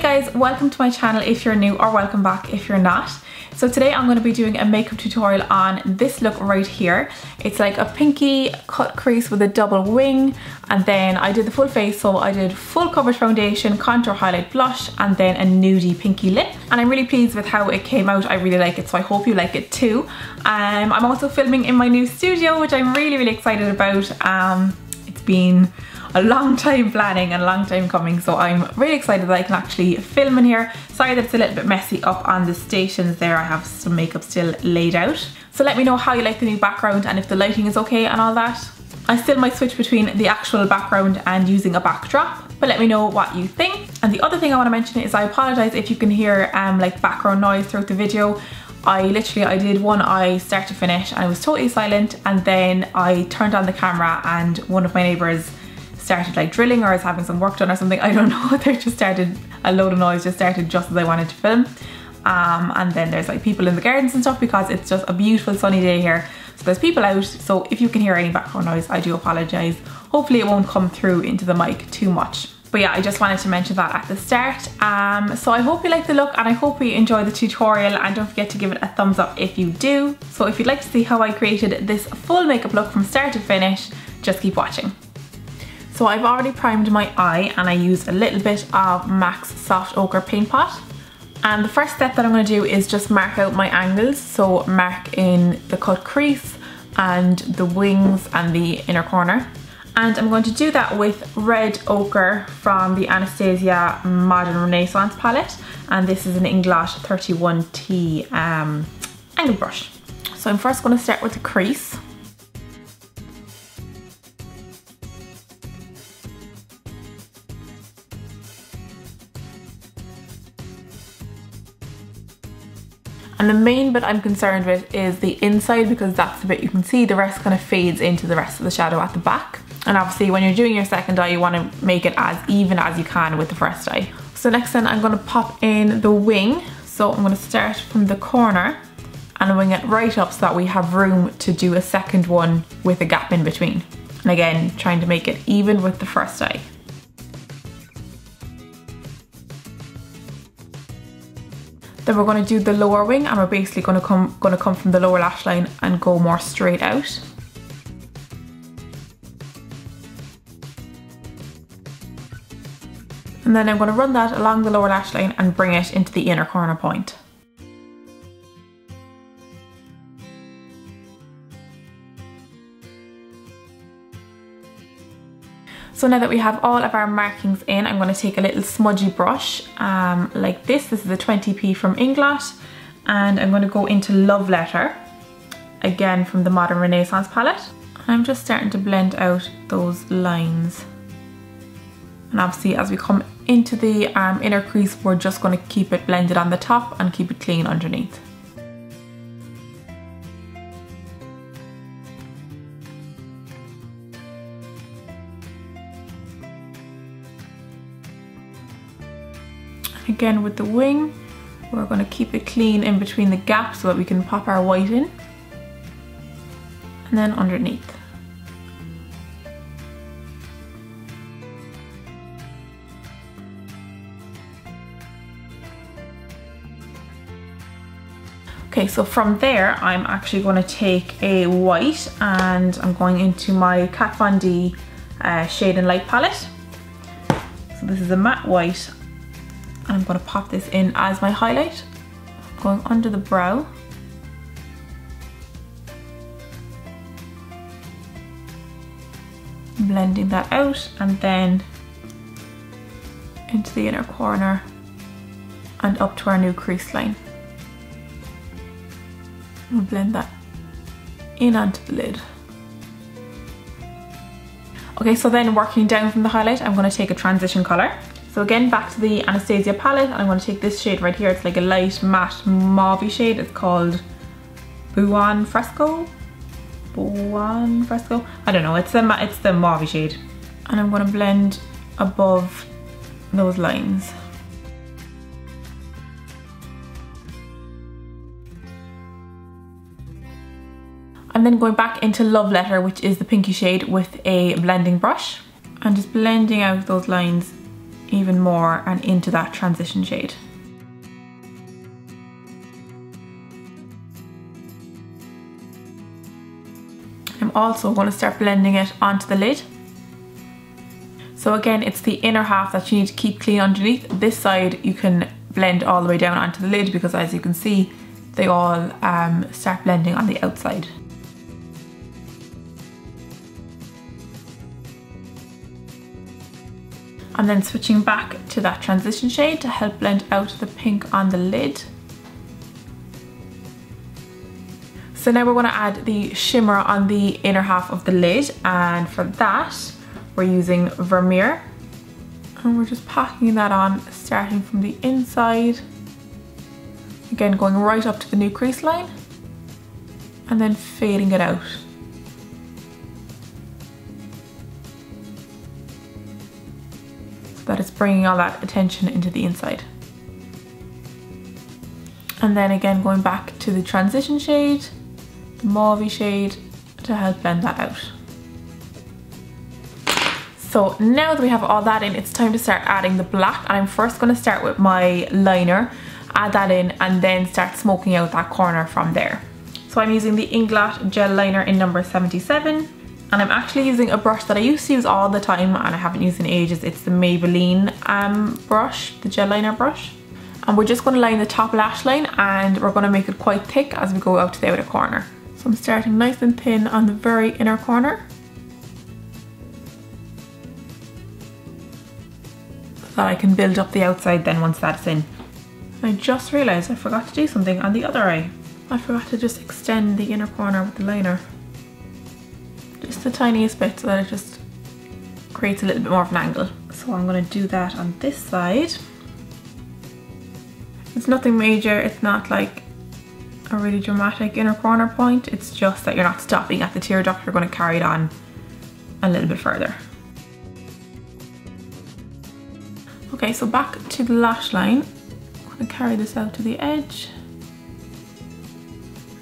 guys, welcome to my channel if you're new, or welcome back if you're not. So today I'm going to be doing a makeup tutorial on this look right here. It's like a pinky cut crease with a double wing, and then I did the full face, so I did full coverage foundation, contour, highlight, blush, and then a nudie pinky lip. And I'm really pleased with how it came out. I really like it, so I hope you like it too. I'm also filming in my new studio, which I'm really excited about. It's been a long time planning and a long time coming, so I'm really excited that I can actually film in here. Sorry that it's a little bit messy up on the stations there. I have some makeup still laid out. So let me know how you like the new background and if the lighting is okay and all that. I still might switch between the actual background and using a backdrop, but let me know what you think. And the other thing I want to mention is I apologise if you can hear like background noise throughout the video. I did one eye start to finish and it was totally silent, and then I turned on the camera and one of my neighbours started like drilling or is having some work done or something. I don't know. There just started a load of noise, just started just as I wanted to film. And then there's like people in the gardens and stuff because it's just a beautiful sunny day here. So there's people out. So if you can hear any background noise, I do apologise. Hopefully it won't come through into the mic too much. But yeah, I just wanted to mention that at the start. So I hope you like the look and I hope you enjoy the tutorial, and don't forget to give it a thumbs up if you do. So if you'd like to see how I created this full makeup look from start to finish, just keep watching. So I've already primed my eye and I used a little bit of MAC's Soft Ochre Paint Pot. And the first step that I'm going to do is just mark out my angles. So mark in the cut crease and the wings and the inner corner. And I'm going to do that with red ochre from the Anastasia Modern Renaissance palette. And this is an Inglot 31T angle brush. So I'm first going to start with the crease. And the main bit I'm concerned with is the inside, because that's the bit you can see. The rest kind of fades into the rest of the shadow at the back. And obviously when you're doing your second eye, you want to make it as even as you can with the first eye. So next then I'm going to pop in the wing. So I'm going to start from the corner and wing it right up so that we have room to do a second one with a gap in between. And again, trying to make it even with the first eye. Then we're going to do the lower wing, and we're basically going to come from the lower lash line and go more straight out. And then I'm going to run that along the lower lash line and bring it into the inner corner point. So now that we have all of our markings in, I'm going to take a little smudgy brush like this. This is a 20p from Inglot, and I'm going to go into Love Letter, again from the Modern Renaissance palette. I'm just starting to blend out those lines. And obviously as we come into the inner crease, we're just going to keep it blended on the top and keep it clean underneath. Again with the wing, we're going to keep it clean in between the gaps so that we can pop our white in. And then underneath. Okay, so from there I'm actually going to take a white and I'm going into my Kat Von D Shade and Light palette. So this is a matte white. I'm going to pop this in as my highlight, going under the brow. Blending that out and then into the inner corner and up to our new crease line. We'll blend that in onto the lid. Okay, so then working down from the highlight, I'm going to take a transition colour. So again, back to the Anastasia palette, and I'm going to take this shade right here. It's like a light matte mauve shade. It's called Buon Fresco. I don't know. It's the mauve shade, and I'm going to blend above those lines. I'm then going back into Love Letter, which is the pinky shade, with a blending brush, and just blending out those lines even more and into that transition shade. I'm also going to start blending it onto the lid. So again, it's the inner half that you need to keep clean underneath. This side you can blend all the way down onto the lid because as you can see, they all start blending on the outside. And then switching back to that transition shade to help blend out the pink on the lid. So now we're going to add the shimmer on the inner half of the lid, and for that we're using Vermeer. And we're just packing that on, starting from the inside. Again, going right up to the new crease line and then fading it out. So that it's bringing all that attention into the inside. And then again, going back to the transition shade, the mauve shade, to help blend that out. So now that we have all that in, it's time to start adding the black, and I'm first going to start with my liner, add that in, and then start smoking out that corner from there. So I'm using the Inglot gel liner in number 77, and I'm actually using a brush that I used to use all the time and I haven't used in ages. It's the Maybelline brush, the gel liner brush. And we're just going to line the top lash line, and we're going to make it quite thick as we go out to the outer corner. So I'm starting nice and thin on the very inner corner, that I can build up the outside then once that's in. I just realised I forgot to do something on the other eye. I forgot to just extend the inner corner with the liner. Just the tiniest bit so that it just creates a little bit more of an angle. So I'm going to do that on this side. It's nothing major, it's not like a really dramatic inner corner point, it's just that you're not stopping at the tear duct, you're going to carry it on a little bit further. Okay, so back to the lash line. I'm going to carry this out to the edge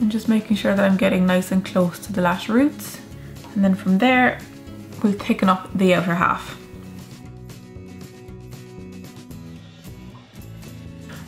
and just making sure that I'm getting nice and close to the lash roots, and then from there we'll thicken up the outer half.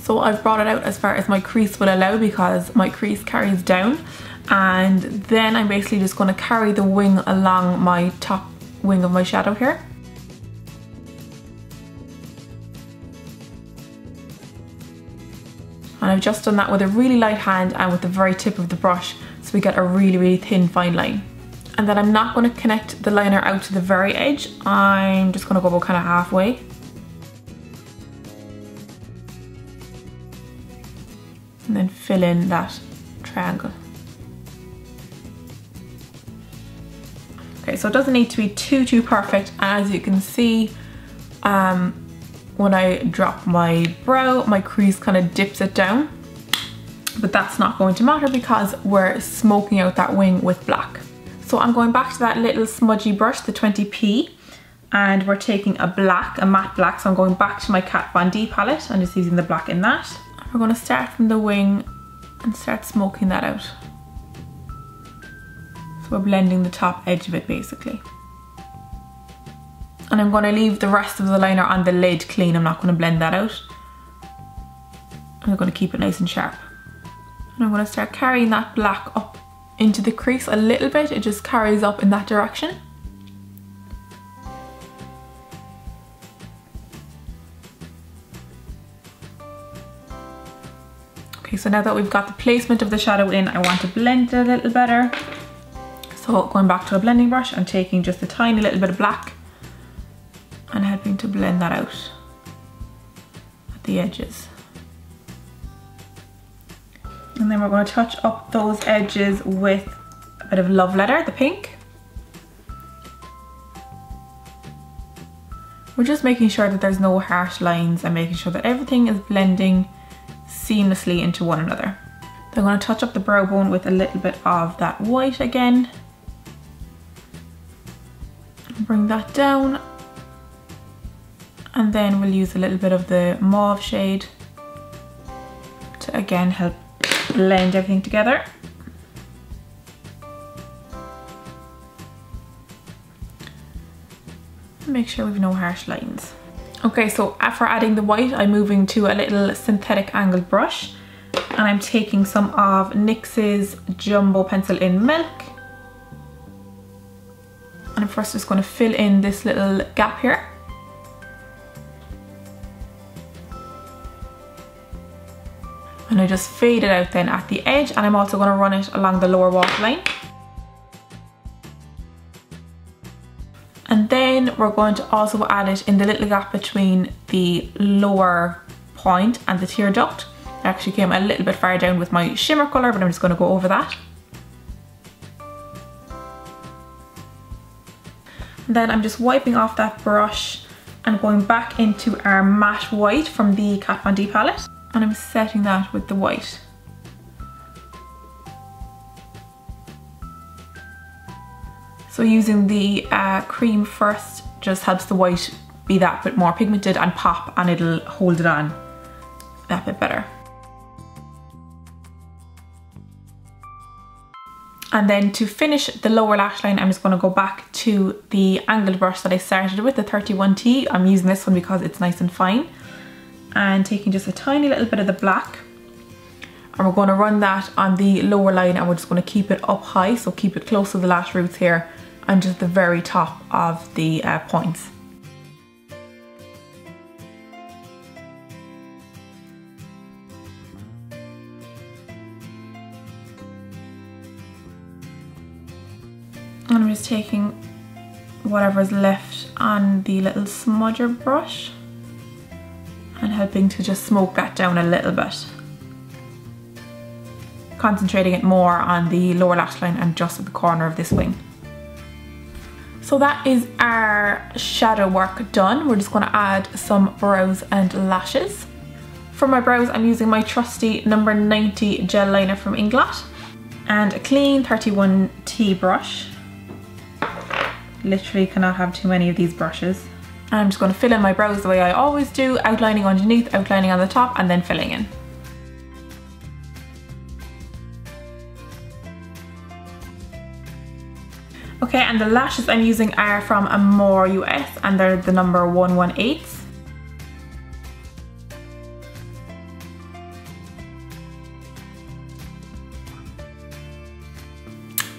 So I've brought it out as far as my crease will allow because my crease carries down, and then I'm basically just going to carry the wing along my top wing of my shadow here. And I've just done that with a really light hand and with the very tip of the brush, so we get a really, really thin fine line. And then I'm not going to connect the liner out to the very edge, I'm just going to go kind of halfway. And then fill in that triangle. Okay, so it doesn't need to be too perfect. As you can see, when I drop my brow, my crease kind of dips it down, but that's not going to matter because we're smoking out that wing with black. So I'm going back to that little smudgy brush, the 20p, and we're taking a black, a matte black, so I'm going back to my Kat Von D palette and just using the black in that. And we're going to start from the wing and start smoking that out. So we're blending the top edge of it basically. And I'm going to leave the rest of the liner on the lid clean, I'm not going to blend that out. I'm going to keep it nice and sharp. And I'm going to start carrying that black up into the crease a little bit, it just carries up in that direction. Okay, so now that we've got the placement of the shadow in, I want to blend it a little better. So going back to a blending brush and taking just a tiny little bit of black and helping to blend that out at the edges. And then we're going to touch up those edges with a bit of Love Letter, the pink. We're just making sure that there's no harsh lines and making sure that everything is blending seamlessly into one another. Then I'm going to touch up the brow bone with a little bit of that white again. Bring that down. And then we'll use a little bit of the mauve shade to again help blend everything together. Make sure we've no harsh lines. Okay, so after adding the white, I'm moving to a little synthetic angled brush, and I'm taking some of NYX's Jumbo Pencil in Milk. And I'm first just going to fill in this little gap here. And I just fade it out then at the edge, and I'm also going to run it along the lower waterline. And then we're going to also add it in the little gap between the lower point and the tear duct. I actually came a little bit far down with my shimmer colour, but I'm just going to go over that. And then I'm just wiping off that brush and going back into our matte white from the Kat Von D palette. And I'm setting that with the white. So using the cream first just helps the white be that bit more pigmented and pop, and it'll hold it on that bit better. And then to finish the lower lash line, I'm just going to go back to the angled brush that I started with, the 31T. I'm using this one because it's nice and fine. And taking just a tiny little bit of the black. And we're going to run that on the lower line, and we're just going to keep it up high, so keep it close to the lash roots here and just the very top of the points. And I'm just taking whatever's left on the little smudger brush and helping to just smoke that down a little bit. Concentrating it more on the lower lash line and just at the corner of this wing. So that is our shadow work done. We're just going to add some brows and lashes. For my brows, I'm using my trusty number 90 gel liner from Inglot and a clean 31T brush. Literally cannot have too many of these brushes. And I'm just going to fill in my brows the way I always do, outlining underneath, outlining on the top, and then filling in. Okay, and the lashes I'm using are from Amore US, and they're the number 118.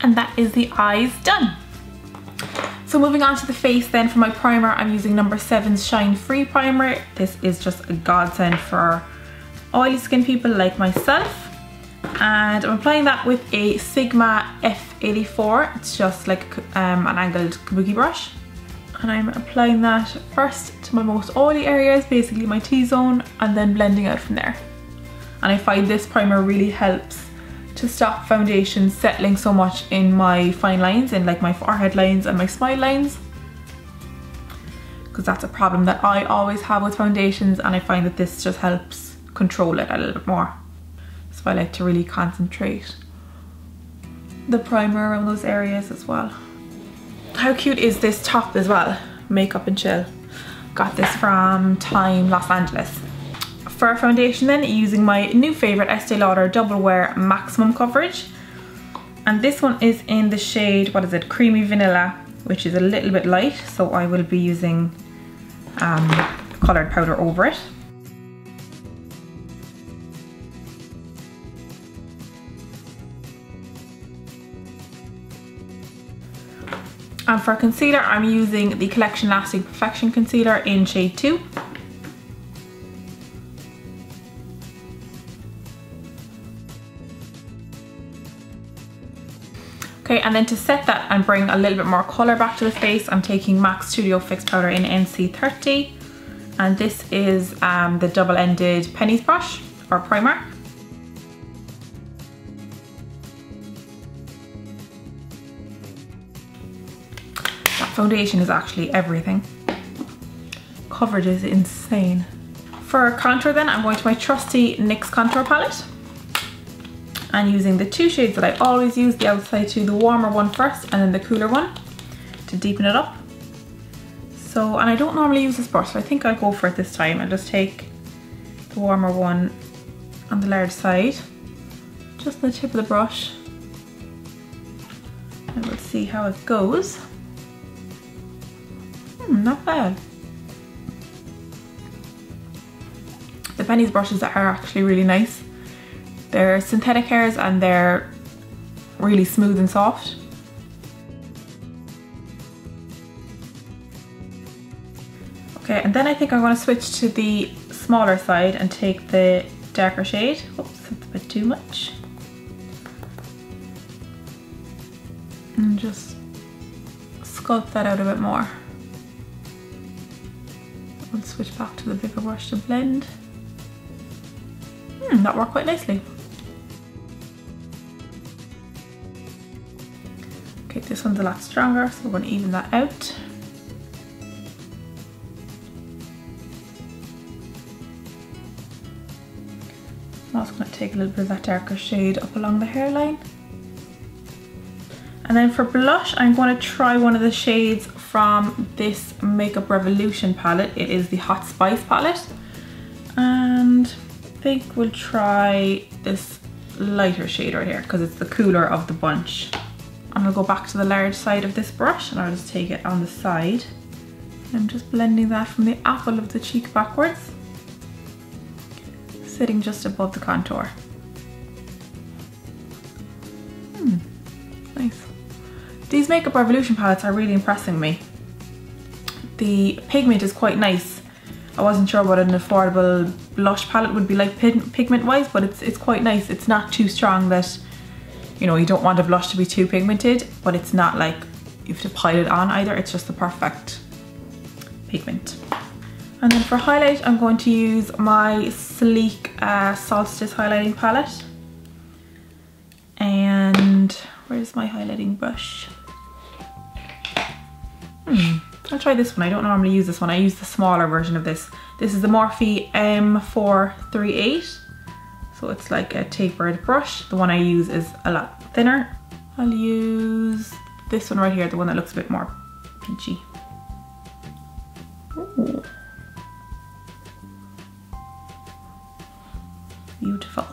And that is the eyes done. So moving on to the face then, for my primer, I'm using number 7's Shine Free Primer. This is just a godsend for oily skin people like myself. And I'm applying that with a Sigma F84. It's just like an angled kabuki brush. And I'm applying that first to my most oily areas, basically my T-zone, and then blending out from there. And I find this primer really helps to stop foundation settling so much in my fine lines, in like my forehead lines and my smile lines. Because that's a problem that I always have with foundations, and I find that this just helps control it a little bit more. So I like to really concentrate the primer around those areas as well. How cute is this top as well? Makeup and Chill. Got this from Time Los Angeles. For our foundation then, using my new favourite Estee Lauder Double Wear Maximum Coverage. And this one is in the shade, what is it, Creamy Vanilla, which is a little bit light. So I will be using coloured powder over it. And for concealer, I'm using the Collection Lasting Perfection Concealer in shade 2. Okay, and then to set that and bring a little bit more colour back to the face, I'm taking MAC Studio Fix Powder in NC30. And this is the double-ended pennies brush for primer. Foundation is actually everything. Coverage is insane. For contour then, I'm going to my trusty NYX contour palette and using the two shades that I always use, the outside two, the warmer one first and then the cooler one to deepen it up. So, and I don't normally use this brush, so I think I'll go for it this time. I'll just take the warmer one on the large side, just on the tip of the brush, and we'll see how it goes. Not bad. find these brushes that are actually really nice. They're synthetic hairs and they're really smooth and soft. Okay, and then I think I'm going to switch to the smaller side and take the darker shade. Oops, that's a bit too much. And just sculpt that out a bit more. I'll switch back to the bigger brush to blend. That worked quite nicely. Okay, this one's a lot stronger, so we're going to even that out. I'm also going to take a little bit of that darker shade up along the hairline. And then for blush, I'm going to try one of the shades from this Makeup Revolution palette. It is the Hot Spice palette. And I think we'll try this lighter shade right here because it's the cooler of the bunch. And I'll go back to the large side of this brush and I'll just take it on the side. I'm just blending that from the apple of the cheek backwards, sitting just above the contour. Nice. These Makeup Revolution palettes are really impressing me. The pigment is quite nice. I wasn't sure what an affordable blush palette would be like pigment wise, but it's quite nice. It's not too strong that, you know, you don't want a blush to be too pigmented, but it's not like you have to pile it on either. It's just the perfect pigment. And then for highlight, I'm going to use my sleek Solstice highlighting palette. And where's my highlighting brush? I'll try this one. I don't normally use this one. I use the smaller version of this. This is the Morphe M438. So it's like a tapered brush. The one I use is a lot thinner. I'll use this one right here, the one that looks a bit more peachy. Ooh. Beautiful.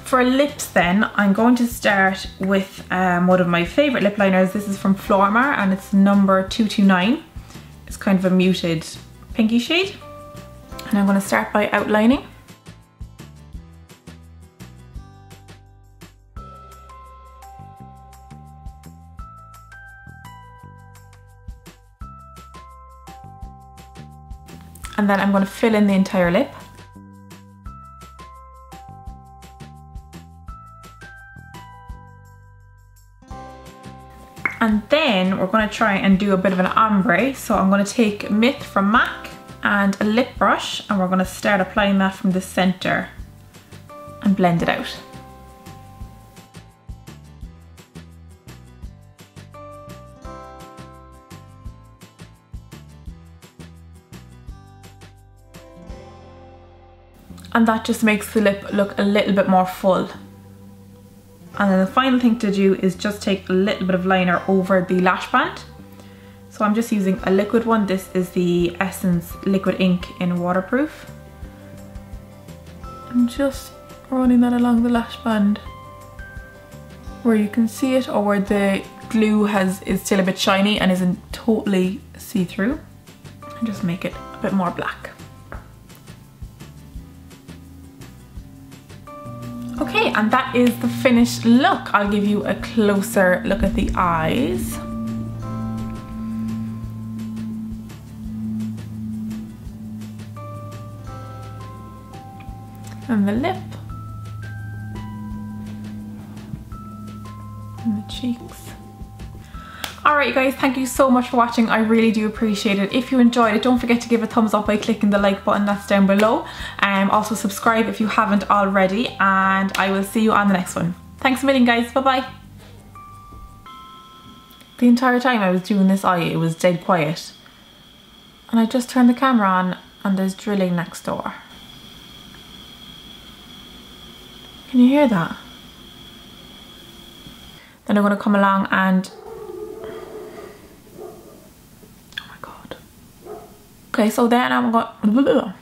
For lips then, I'm going to start with one of my favourite lip liners. This is from Flormar and it's number 229. It's kind of a muted pinky shade. And I'm going to start by outlining. And then I'm going to fill in the entire lip. And then we're going to try and do a bit of an ombre. So I'm going to take Myth from MAC and a lip brush, and we're going to start applying that from the center and blend it out. And that just makes the lip look a little bit more full. And then the final thing to do is just take a little bit of liner over the lash band. So I'm just using a liquid one. This is the Essence Liquid Ink in Waterproof. I'm just running that along the lash band where you can see it, or where the glue is still a bit shiny and isn't totally see-through. And just make it a bit more black. Okay, and that is the finished look. I'll give you a closer look at the eyes. And the lip. And the cheeks. Alright you guys, thank you so much for watching. I really do appreciate it. If you enjoyed it, don't forget to give a thumbs up by clicking the like button that's down below. Also subscribe if you haven't already, and I will see you on the next one. Thanks a million guys, bye bye. The entire time I was doing this eye, it was dead quiet. And I just turned the camera on and there's drilling next door. Can you hear that? Then I'm going to come along and... oh my god. Okay, so then I'm going...